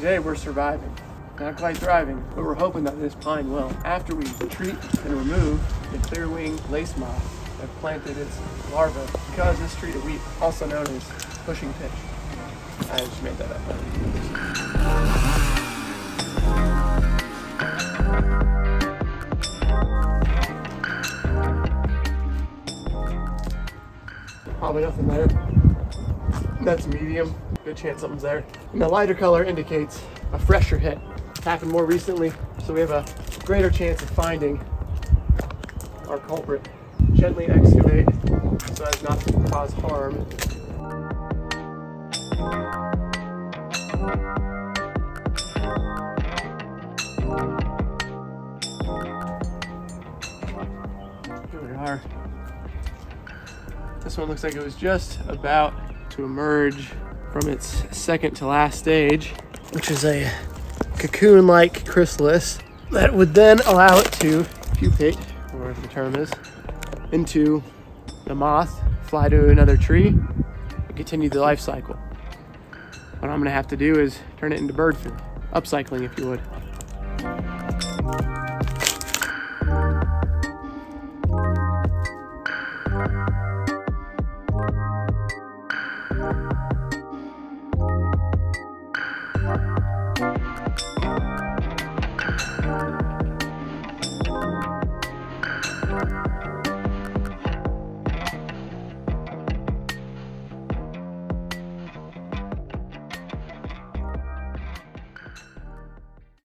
Today we're surviving. Not quite thriving, but we're hoping that this pine will. After we treat and remove the clear-winged lace moth that planted its larva, because this tree of wheat, also known as pushing pitch. I just made that up. Probably nothing there. That's medium. Good chance something's there. And the lighter color indicates a fresher hit. It's happened more recently, so we have a greater chance of finding our culprit. Gently excavate so as not to cause harm. Here we are. This one looks like it was just about to emerge from its second to last stage, which is a cocoon-like chrysalis that would then allow it to pupate, or whatever the term is, into the moth, fly to another tree, and continue the life cycle. What I'm gonna have to do is turn it into bird food. Upcycling, if you would.